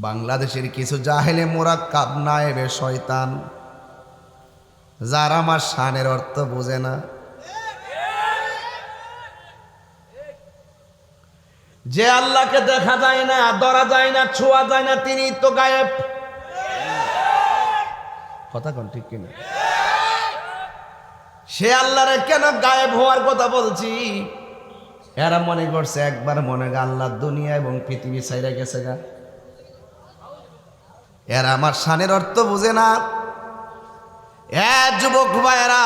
বাংলাদেশের কিছু জাহেলে মোরাক্কাব নায়েবে শয়তান, যারা আমার শানের অর্থ বোঝে না, যে আল্লাহকে দেখা যায় না, ধরা যায় না, ছোঁয়া যায় না, তিনি তো গায়েব। কথা কোন ঠিক কিনা? সে আল্লাহরে কেন গায়েব হওয়ার কথা বলছি? এরা মনে করছে একবার মনে গা আল্লাহ দুনিয়া এবং পৃথিবী ছাইরা গেছে গা। এরা আমার শানের অর্থ বুঝে না। যুবক ভাইয়েরা,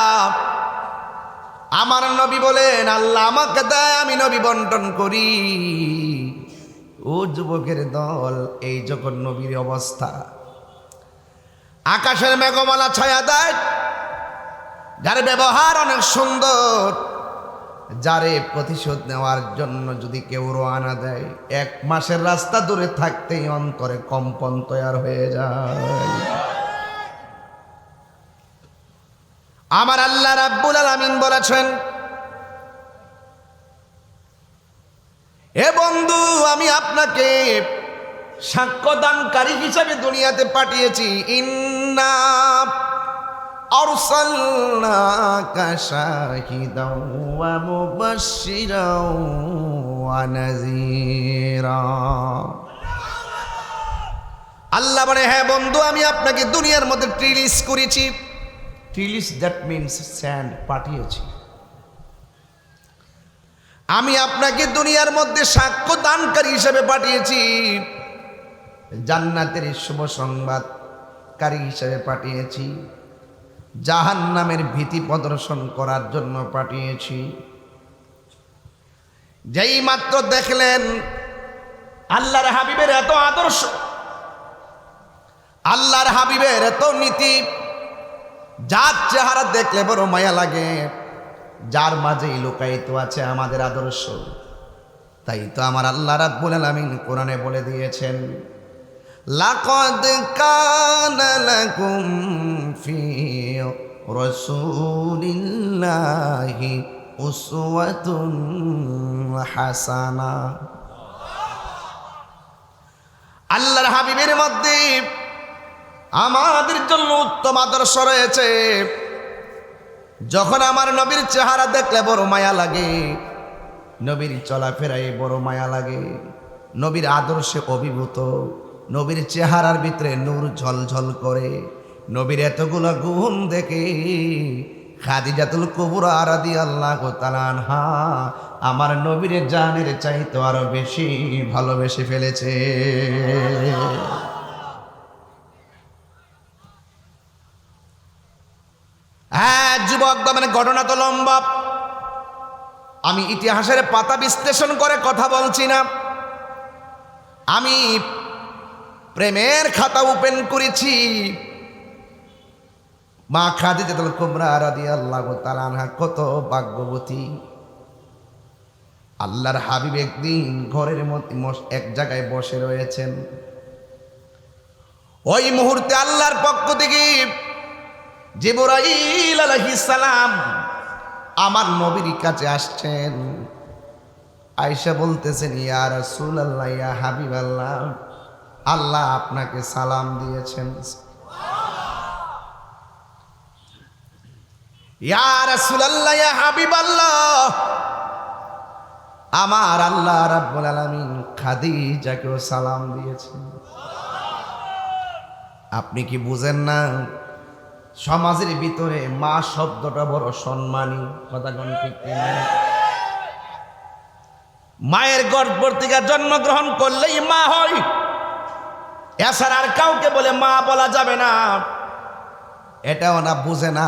আমার নবী বলেন আল্লাহ আমাকে দেয়, আমি নবী বন্টন করি। ও যুবকের দল, এই যখন নবীর অবস্থা, আকাশের মেঘমালা ছায়া দেয়, যার ব্যবহার অনেক সুন্দর, যারে প্রতিশোধ নেওয়ার জন্য যদি কেউ রওনা দেয়, 1 মাসের রাস্তা দূরে থাকতেই অন্তরে কম্পন তৈরি হয়ে যায়। আমার আল্লাহ রাব্বুল আলামিন বলেছেন, এ বন্ধু, আমি আপনাকে সাক্ষ্যদানকারী হিসেবে দুনিয়াতে পাঠিয়েছি। ইন্না আরসালনাকা শাহিদাও ওয়া মুবাশশিরাও ওয়া নাযীরা। আল্লাহ বলে, হ্যাঁ বন্ধু, আমি আপনাকে দুনিয়ার মধ্যে রিলিজ করেছি। রিলিজ, দ্যাট মিনস স্যান্ড, পাঠিয়েছি। আমি আপনাকে দুনিয়ার মধ্যে সাক্ষ্য দানকারী হিসেবে পাঠিয়েছি, জান্নাতের শুভ সংবাদকারী হিসেবে পাঠিয়েছি, জাহান্নামের ভীতি প্রদর্শন করার জন্য পাঠিয়েছি। যেই মাত্র দেখলেন আল্লাহর হাবিবের এত আদর্শ, আল্লাহর হাবিবের এত নীতি, যার চেহারা দেখলে বড় মায়া লাগে, যার মাঝেই লুকায়িত আছে আমাদের আদর্শ, তাই তো আমার আল্লাহ রাব্বুল আলামিন কোরআনে বলে দিয়েছেন, লাকাদ কানা লাকুম ফি রাসূলিল্লাহি উসওয়াতুন হাসানা। আল্লাহর হাবিবের মধ্যে আমাদের জন্য উত্তম আদর্শ রয়েছে। যখন আমার নবীর চেহারা দেখলে বড় মায়া লাগে, নবীর চলাফেরায় বড় মায়া লাগে, নবীর আদর্শে অভিভূত, নবীর চেহারার ভিতরে নূর ঝলঝল করে, নবীর এতগুলো গুণ দেখে খাদিজাতুল কুবরা রাদিয়াল্লাহু তাআলা আনহা আমার নবীর জানের চাইতে আরো বেশি ভালোবেসে ফেলেছে। হ্যাঁ যুবক, মানে ঘটনা তো লম্বা, আমি ইতিহাসের পাতা বিশ্লেষণ করে কথা বলছি না, আমি প্রেমের খাতা ওপেন করেছি। মা খাদিজাতুল কুবরা রাদিয়াল্লাহু তাআলা আনহা কত ভাগ্যবতী। আল্লাহর হাবিব একদিন ঘরের মধ্যে এক জায়গায় বসে রয়েছেন। ওই মুহূর্তে আল্লাহর পক্ষ থেকে জিবরাইল আলাইহিস সালাম আমার নবীর কাছে আসছেন। আয়েশা বলতেছেন, ইয়া রাসূলুল্লাহ, ইয়া হাবিবাল্লাহ, আল্লাহ আপনাকে সালাম দিয়েছেন। ইয়া রাসূলুল্লাহ, ইয়া হাবিবাল্লাহ, আমার আল্লাহ রাব্বুল আলামিন খাদিজাকেও সালাম দিয়েছেন। আপনি কি বুঝেন না, সমাজের ভিতরে মা শব্দটা বড় সম্মানী? কথা কোন ঠিক কিনা? মায়ের গর্ভ থেকে জন্মগ্রহণ করলেই মা হয়, এছাড়া আর কাউকে বলে মা বলা যাবে না। এটাও না বুঝে না।